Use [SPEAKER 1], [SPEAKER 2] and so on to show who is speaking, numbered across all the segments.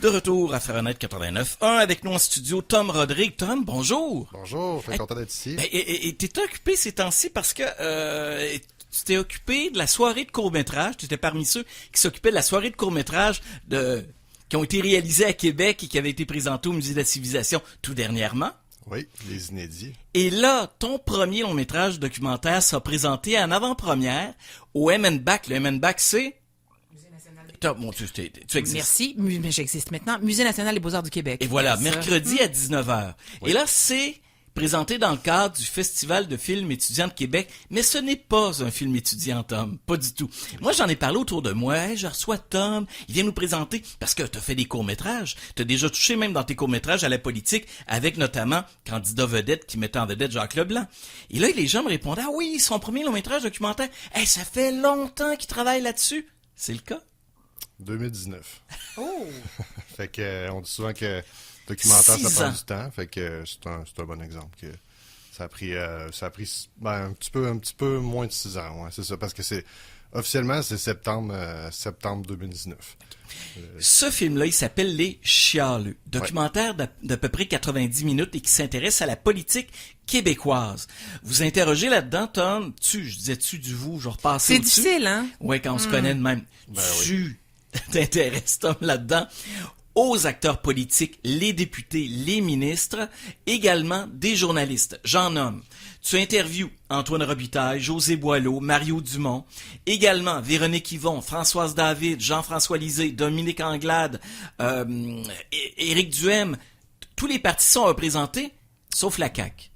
[SPEAKER 1] De retour à Fahrenheit 89.1 avec nous en studio Tom Rodrigue. Tom, bonjour.
[SPEAKER 2] Bonjour, je suis content d'être ici.
[SPEAKER 1] Et t'es occupé ces temps-ci parce que tu t'es occupé de la soirée de court-métrage. Tu étais parmi ceux qui s'occupaient de la soirée de court-métrage qui ont été réalisés à Québec et qui avaient été présentés au Musée de la Civilisation tout dernièrement.
[SPEAKER 2] Oui, les inédits.
[SPEAKER 1] Et là, ton premier long-métrage documentaire sera présenté en avant-première au M&BAC. Le M&BAC, c'est... Bon, tu existes.
[SPEAKER 3] Merci, mais j'existe maintenant. Musée national des beaux-arts du Québec.
[SPEAKER 1] Et voilà,
[SPEAKER 3] Ça.
[SPEAKER 1] mercredi à 19h.
[SPEAKER 2] Oui.
[SPEAKER 1] Et là, c'est présenté dans le cadre du Festival de films étudiants de Québec, mais ce n'est pas un film étudiant, Tom. Pas du tout. Moi, j'en ai parlé autour de moi. Hey, je reçois Tom. Il vient nous présenter, parce que t'as fait des courts-métrages. T'as déjà touché même dans tes courts-métrages à la politique, avec notamment Candidat vedette qui mettait en vedette Jacques Leblanc. Et là, les gens me répondaient, ah oui, son premier long-métrage documentaire. Hey, ça fait longtemps qu'il travaille là-dessus. C'est le cas?
[SPEAKER 2] 2019.
[SPEAKER 3] Oh!
[SPEAKER 2] Fait que on dit souvent que documentaire,
[SPEAKER 1] 6
[SPEAKER 2] ça
[SPEAKER 1] ans.
[SPEAKER 2] prend du temps. Fait que c'est un bon exemple. Que ça a pris un petit peu moins de 6 ans. Ouais, c'est ça. Parce que officiellement, c'est septembre 2019.
[SPEAKER 1] Ce film-là, il s'appelle Les Chialeux, documentaire d'à peu près 90 minutes et qui s'intéresse à la politique québécoise. Vous interrogez là-dedans, Tom, je disais-tu du vous, je repasse
[SPEAKER 3] C'est
[SPEAKER 1] au-dessus.
[SPEAKER 3] difficile, hein?
[SPEAKER 1] Ouais, quand on se connaît de même.
[SPEAKER 2] Ben
[SPEAKER 1] Tu t'intéresses, Tom, là-dedans aux acteurs politiques, les députés, les ministres, également des journalistes. J'en nomme. Tu interviews Antoine Robitaille, José Boileau, Mario Dumont, également Véronique Yvon, Françoise David, Jean-François Lisée, Dominique Anglade, Éric Duhem. Tous les partis sont représentés, sauf la CAQ.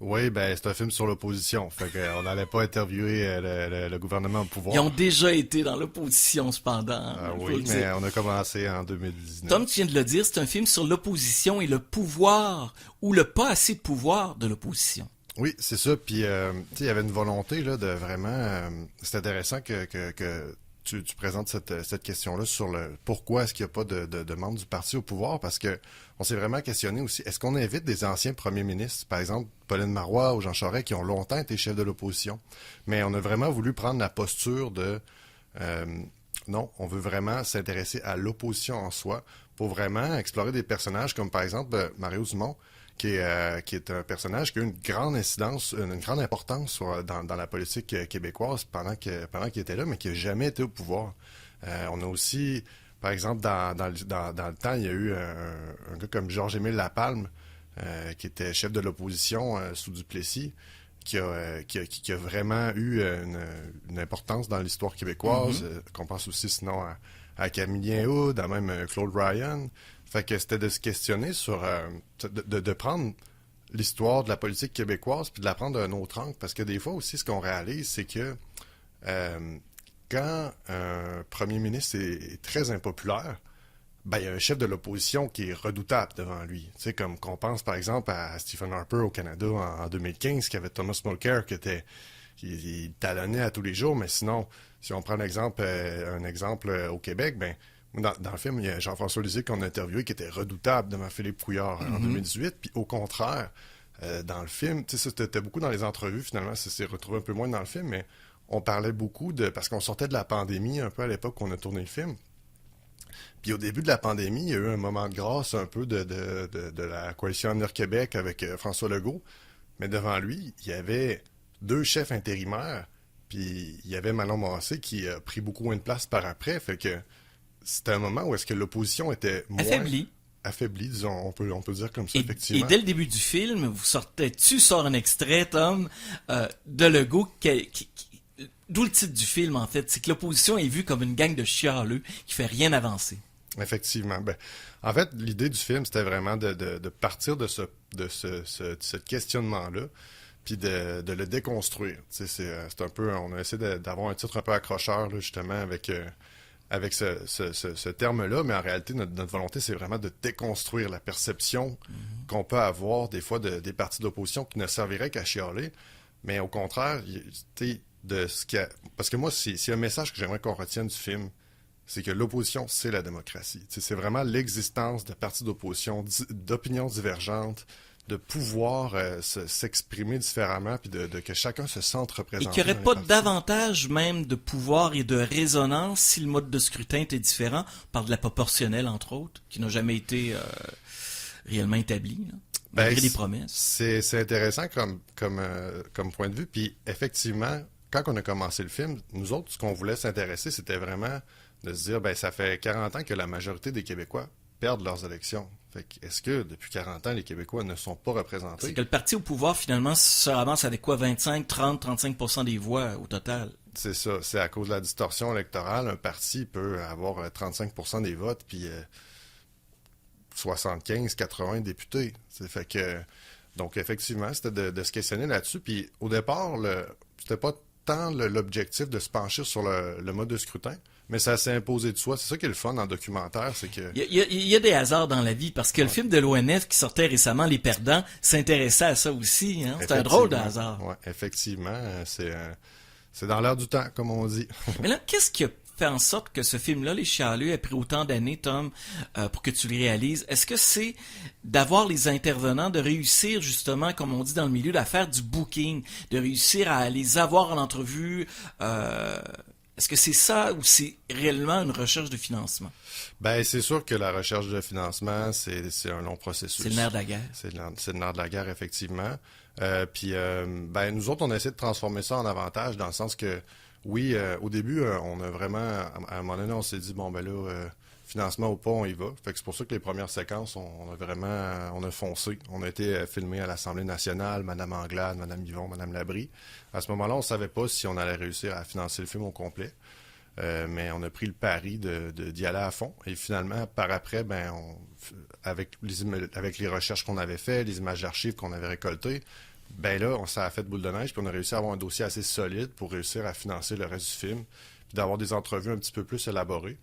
[SPEAKER 2] Oui, ben c'est un film sur l'opposition. Fait qu'on n'allait pas interviewer le gouvernement au pouvoir.
[SPEAKER 1] Ils ont déjà été dans l'opposition, cependant.
[SPEAKER 2] Ah
[SPEAKER 1] faut
[SPEAKER 2] oui,
[SPEAKER 1] le dire.
[SPEAKER 2] mais on a commencé en 2019.
[SPEAKER 1] Tom, tu viens de le dire, c'est un film sur l'opposition et le pouvoir, ou le pas assez de pouvoir de l'opposition.
[SPEAKER 2] Oui, c'est ça. Puis, tu sais, il y avait une volonté là de vraiment. C'est intéressant que tu présentes cette question-là sur le pourquoi est-ce qu'il n'y a pas de membres du parti au pouvoir, parce que on s'est vraiment questionné aussi. Est-ce qu'on invite des anciens premiers ministres, par exemple Pauline Marois ou Jean Charest, qui ont longtemps été chefs de l'opposition, mais on a vraiment voulu prendre la posture de non, on veut vraiment s'intéresser à l'opposition en soi pour vraiment explorer des personnages comme par exemple Mario Dumont, qui est un personnage qui a eu une grande incidence, une grande importance dans la politique québécoise pendant qu'il était là, mais qui n'a jamais été au pouvoir. On a aussi, par exemple, dans le temps, il y a eu un gars comme Georges-Émile Lapalme, qui était chef de l'opposition sous Duplessis, qui a vraiment eu une importance dans l'histoire québécoise, qu'on pense aussi sinon à Camillien Hood, à même Claude Ryan. Fait que c'était de se questionner sur... de prendre l'histoire de la politique québécoise puis de la prendre d'un autre angle. Parce que des fois aussi, ce qu'on réalise, c'est que quand un premier ministre est très impopulaire, ben, il y a un chef de l'opposition qui est redoutable devant lui. Tu sais, comme qu'on pense par exemple à Stephen Harper au Canada en 2015, qui avait Thomas Mulcair qui talonnait à tous les jours. Mais sinon, si on prend un exemple au Québec, ben dans le film, il y a Jean-François Lisée qu'on a interviewé qui était redoutable devant Philippe Couillard en 2018. Puis au contraire, dans le film, tu sais, c'était beaucoup dans les entrevues finalement, ça s'est retrouvé un peu moins dans le film, mais on parlait beaucoup parce qu'on sortait de la pandémie un peu à l'époque où on a tourné le film. Puis au début de la pandémie, il y a eu un moment de grâce un peu de la coalition Avenir Québec avec François Legault. Mais devant lui, il y avait 2 chefs intérimaires, puis il y avait Manon Massé qui a pris beaucoup moins de place par après. Fait que c'était un moment où est-ce que l'opposition était moins... Affaiblie, disons, on peut dire comme ça, effectivement.
[SPEAKER 1] Et dès le début du film, tu sors un extrait, Tom, de Legault d'où le titre du film, en fait. C'est que l'opposition est vue comme une gang de chialeux qui fait rien avancer.
[SPEAKER 2] Effectivement. Ben, en fait, l'idée du film, c'était vraiment de partir de ce questionnement-là, puis de le déconstruire. Tu sais, c'est un peu... On a essayé d'avoir un titre un peu accrocheur, là, justement, avec ce terme-là, mais en réalité, notre volonté, c'est vraiment de déconstruire la perception qu'on peut avoir des fois des partis d'opposition qui ne serviraient qu'à chialer, mais au contraire, tu sais, parce que moi, c'est un message que j'aimerais qu'on retienne du film, c'est que l'opposition, c'est la démocratie. Tu sais, c'est vraiment l'existence de partis d'opposition, d'opinions divergentes, de pouvoir s'exprimer différemment, puis de que chacun se sente
[SPEAKER 1] Et
[SPEAKER 2] représenté.
[SPEAKER 1] qu'il n'y aurait
[SPEAKER 2] dans les
[SPEAKER 1] pas
[SPEAKER 2] partis.
[SPEAKER 1] davantage même de pouvoir et de résonance si le mode de scrutin était différent, par de la proportionnelle entre autres, qui n'a jamais été réellement établi, là, malgré des promesses.
[SPEAKER 2] C'est intéressant comme point de vue. Puis effectivement, quand on a commencé le film, nous autres, ce qu'on voulait s'intéresser, c'était vraiment de se dire, ben ça fait 40 ans que la majorité des Québécois perdent leurs élections. Fait que, est-ce que depuis 40 ans, les Québécois ne sont pas
[SPEAKER 1] C'est
[SPEAKER 2] représentés?
[SPEAKER 1] que le parti au pouvoir, finalement, se ramasse avec quoi? 25, 30, 35% des voix au total.
[SPEAKER 2] C'est ça. C'est à cause de la distorsion électorale. Un parti peut avoir 35% des votes, puis 75, 80 députés. Fait que, donc, effectivement, c'était de se questionner là-dessus. Puis, au départ, c'était pas tant l'objectif de se pencher sur le mode de scrutin, mais ça s'est imposé de soi. C'est ça qui est le fun dans le documentaire, c'est que...
[SPEAKER 1] Il y a des hasards dans la vie, parce que le film de l'ONF qui sortait récemment, Les Perdants, s'intéressait à ça aussi. Hein? C'est un drôle de hasard.
[SPEAKER 2] Ouais, effectivement, c'est dans l'air du temps, comme on dit.
[SPEAKER 1] Mais là, qu'est-ce qui a fait en sorte que ce film-là, Les Chialeux, a pris autant d'années, Tom, pour que tu le réalises? Est-ce que c'est d'avoir les intervenants, de réussir justement, comme on dit dans le milieu, à faire du booking, de réussir à les avoir en entrevue? Est-ce que c'est ça ou c'est réellement une recherche de financement?
[SPEAKER 2] Ben, c'est sûr que la recherche de financement, c'est un long processus.
[SPEAKER 1] C'est le nerf de la guerre.
[SPEAKER 2] C'est le nerf de la guerre, effectivement. Puis, ben, nous autres, on a essayé de transformer ça en avantage, dans le sens que, oui, au début, on a vraiment, à un moment donné, on s'est dit, bon, ben là, financement ou pas, on y va. Fait que c'est pour ça que les premières séquences, on a foncé. On a été filmé à l'Assemblée nationale, Madame Anglade, Madame Yvon, Madame Labrie. À ce moment-là, on savait pas si on allait réussir à financer le film au complet. Mais on a pris le pari d'y aller à fond. Et finalement, par après, ben, avec les recherches qu'on avait faites, les images d'archives qu'on avait récoltées, ben là, ça a fait boule de neige, puis on a réussi à avoir un dossier assez solide pour réussir à financer le reste du film, puis d'avoir des entrevues un petit peu plus élaborées.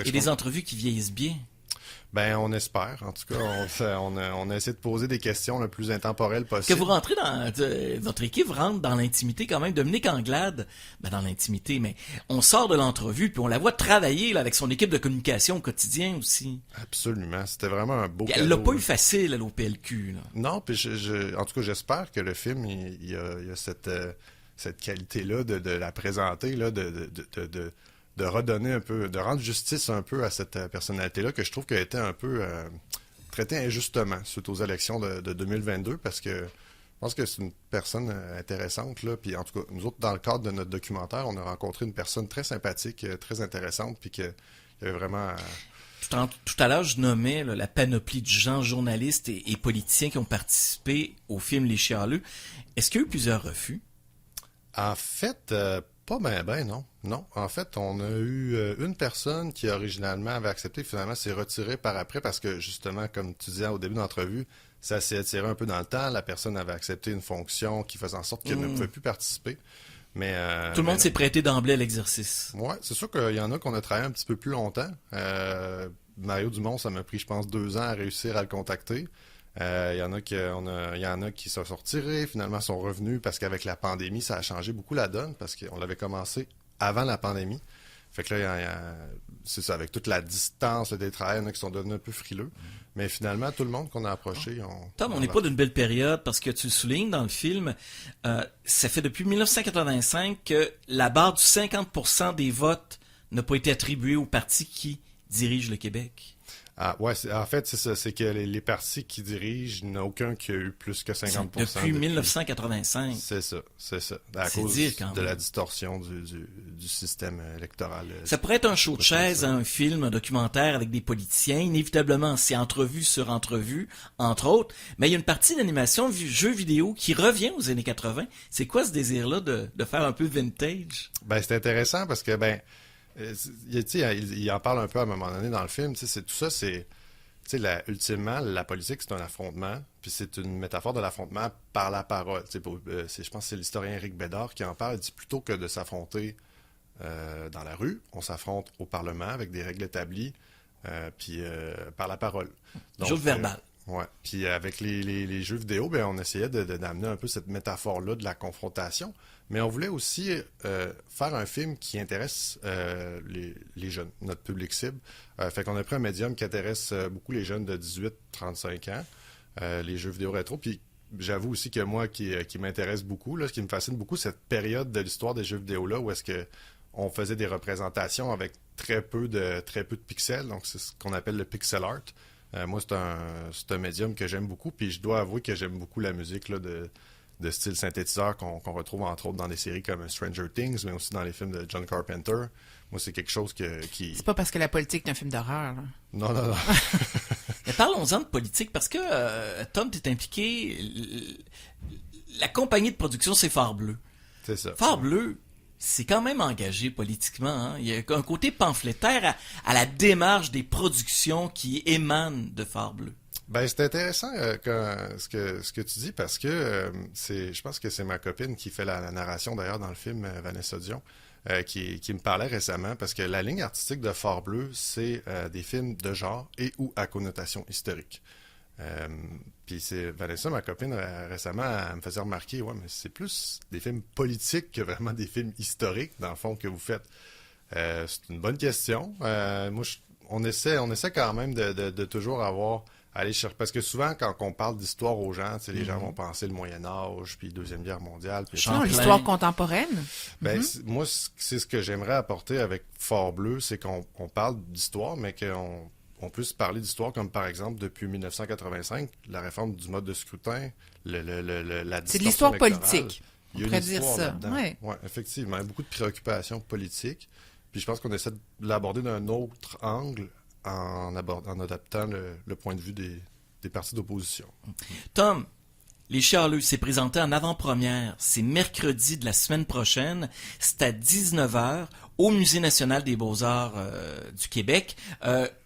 [SPEAKER 1] Et des entrevues qui vieillissent bien.
[SPEAKER 2] Ben, on espère. En tout cas, on a essayé de poser des questions le plus intemporelles
[SPEAKER 1] Que
[SPEAKER 2] possible.
[SPEAKER 1] vous rentrez votre équipe rentre dans l'intimité quand même. Dominique Anglade, ben dans l'intimité, mais on sort de l'entrevue puis on la voit travailler là, avec son équipe de communication au quotidien aussi.
[SPEAKER 2] Absolument. C'était vraiment un beau
[SPEAKER 1] Puis
[SPEAKER 2] cadeau.
[SPEAKER 1] elle l'a pas eu facile, elle, au PLQ. Là.
[SPEAKER 2] Non, puis en tout cas, j'espère que le film, il y a cette qualité-là de la présenter, là, de redonner un peu, de rendre justice un peu à cette personnalité-là que je trouve qu'elle a été un peu traitée injustement suite aux élections de 2022, parce que je pense que c'est une personne intéressante, là. Puis en tout cas, nous autres, dans le cadre de notre documentaire, on a rencontré une personne très sympathique, très intéressante, puis qui avait vraiment...
[SPEAKER 1] Tout à l'heure, je nommais là, la panoplie de gens, journalistes et politiciens qui ont participé au film Les Chialeux. Est-ce qu'il y a eu plusieurs refus?
[SPEAKER 2] En fait, pas non. Non. En fait, on a eu une personne qui originalement avait accepté, finalement s'est retirée par après parce que, justement, comme tu disais au début de l'entrevue, ça s'est attiré un peu dans le temps. La personne avait accepté une fonction qui faisait en sorte qu'elle ne pouvait plus participer. Mais
[SPEAKER 1] Tout le monde s'est prêté d'emblée à l'exercice.
[SPEAKER 2] Ouais, c'est sûr qu'il y en a qu'on a travaillé un petit peu plus longtemps. Mario Dumont, ça m'a pris, je pense, 2 ans à réussir à le contacter. Il y en a qui se sont retirés, finalement sont revenus parce qu'avec la pandémie, ça a changé beaucoup la donne parce qu'on l'avait commencé avant la pandémie. Fait que là, c'est ça, avec toute la distance, le télétravail, il y en a qui sont devenus un peu frileux. Mais finalement, tout le monde qu'on a approché...
[SPEAKER 1] Tom, on n'est pas d'une belle période parce que tu le soulignes dans le film, ça fait depuis 1985 que la barre du 50% des votes n'a pas été attribuée au parti qui dirige le Québec.
[SPEAKER 2] Ah, ouais, en fait, c'est ça. C'est que les partis qui dirigent, il n'y en a aucun qui a eu plus que 50%.
[SPEAKER 1] Depuis 1985.
[SPEAKER 2] C'est ça. À
[SPEAKER 1] C'est
[SPEAKER 2] cause
[SPEAKER 1] dire, quand
[SPEAKER 2] de
[SPEAKER 1] même.
[SPEAKER 2] la distorsion du système électoral.
[SPEAKER 1] Ça pourrait être un show de chaise, un film, un documentaire avec des politiciens. Inévitablement, c'est entrevue sur entrevue, entre autres. Mais il y a une partie d'animation, jeu vidéo, qui revient aux années 80. C'est quoi ce désir-là de faire un peu vintage?
[SPEAKER 2] Ben, c'est intéressant parce que, il en parle un peu à un moment donné dans le film. Tout ça, ultimement, la politique, c'est un affrontement. Puis c'est une métaphore de l'affrontement par la parole. Je pense que c'est l'historien Éric Bédard qui en parle. Il dit plutôt que de s'affronter dans la rue, on s'affronte au Parlement avec des règles établies, puis par la parole.
[SPEAKER 1] Jeu verbal.
[SPEAKER 2] Ouais. Puis avec les jeux vidéo, on essayait d'amener un peu cette métaphore-là de la confrontation. Mais on voulait aussi faire un film qui intéresse les jeunes, notre public cible. Fait qu'on a pris un médium qui intéresse beaucoup les jeunes de 18-35 ans. les jeux vidéo rétro. Puis j'avoue aussi que moi, qui m'intéresse beaucoup, là, ce qui me fascine beaucoup, cette période de l'histoire des jeux vidéo là, où est-ce que on faisait des représentations avec très peu de pixels, donc c'est ce qu'on appelle le pixel art. Moi, c'est un médium que j'aime beaucoup, puis je dois avouer que j'aime beaucoup la musique là, de style synthétiseur qu'on retrouve entre autres dans des séries comme Stranger Things, mais aussi dans les films de John Carpenter. Moi, c'est quelque chose qui...
[SPEAKER 3] C'est pas parce que la politique est un film d'horreur, là.
[SPEAKER 2] Non, non, non.
[SPEAKER 1] Mais parlons-en de politique, parce que, Tom, t'es impliqué... La compagnie de production, c'est Phare Bleu.
[SPEAKER 2] C'est ça.
[SPEAKER 1] Phare Bleu, c'est quand même engagé politiquement. Hein? Il y a un côté pamphlétaire à la démarche des productions qui émanent de Phare Bleu.
[SPEAKER 2] Ben, c'est intéressant ce que tu dis parce que je pense que c'est ma copine qui fait la narration d'ailleurs dans le film, Vanessa Dion, qui me parlait récemment parce que la ligne artistique de Phare Bleu, c'est des films de genre et ou à connotation historique. Puis c'est Vanessa, ma copine, récemment, elle me faisait remarquer, ouais, mais c'est plus des films politiques que vraiment des films historiques, dans le fond, que vous faites. C'est une bonne question. Moi, on essaie quand même de toujours aller chercher, parce que souvent, quand on parle d'histoire aux gens, les gens vont penser le Moyen-Âge, puis Deuxième Guerre mondiale. Puis
[SPEAKER 3] Non, l'histoire contemporaine.
[SPEAKER 2] Ben, moi, c'est ce que j'aimerais apporter avec Phare Bleu, c'est qu'on parle d'histoire, mais qu'on puisse parler d'histoire comme, par exemple, depuis 1985, la réforme du mode de scrutin, la
[SPEAKER 3] C'est de l'histoire
[SPEAKER 2] électorale.
[SPEAKER 3] politique.
[SPEAKER 2] Il y a
[SPEAKER 3] On pourrait
[SPEAKER 2] une
[SPEAKER 3] dire
[SPEAKER 2] histoire
[SPEAKER 3] ça.
[SPEAKER 2] là-dedans.
[SPEAKER 3] Ouais.
[SPEAKER 2] Ouais, effectivement. Il y a beaucoup de préoccupations politiques. Puis je pense qu'on essaie de l'aborder d'un autre angle en adaptant le point de vue des partis d'opposition.
[SPEAKER 1] Tom, Les Chialeux, c'est présenté en avant-première. C'est mercredi de la semaine prochaine. C'est à 19h au Musée national des beaux-arts du Québec.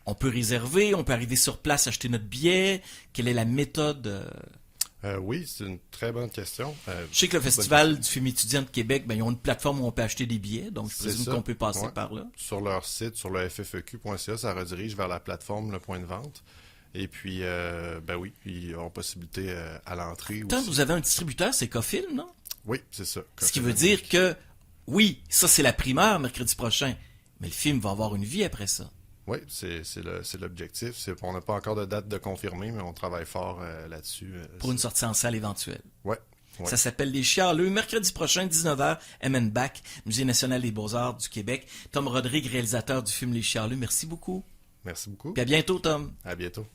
[SPEAKER 1] On peut réserver, on peut arriver sur place, acheter notre billet. Quelle est la méthode?
[SPEAKER 2] Oui, c'est une très bonne question.
[SPEAKER 1] Je sais que le Festival du film étudiant de Québec, ben, ils ont une plateforme où on peut acheter des billets, donc je présume qu'on peut passer par là.
[SPEAKER 2] Sur leur site, sur le ffeq.ca, ça redirige vers la plateforme, le point de vente. Et puis, ben oui, ils auront possibilité à l'entrée
[SPEAKER 1] Tant
[SPEAKER 2] aussi.
[SPEAKER 1] vous avez un distributeur, c'est Cofilm, non?
[SPEAKER 2] Oui, c'est ça.
[SPEAKER 1] Ce qui veut dire que, oui, ça c'est la primeur mercredi prochain, mais le film va avoir une vie après ça.
[SPEAKER 2] Oui, c'est l'objectif. On n'a pas encore de date de confirmer, mais on travaille fort là-dessus.
[SPEAKER 1] Pour une sortie en salle éventuelle.
[SPEAKER 2] Ouais.
[SPEAKER 1] Ça s'appelle Les Chialeux, mercredi prochain, 19h, MN-BAC, Musée national des beaux-arts du Québec. Tom Rodrigue, réalisateur du film Les Chialeux, merci beaucoup.
[SPEAKER 2] Merci beaucoup.
[SPEAKER 1] Puis à bientôt, Tom.
[SPEAKER 2] À bientôt.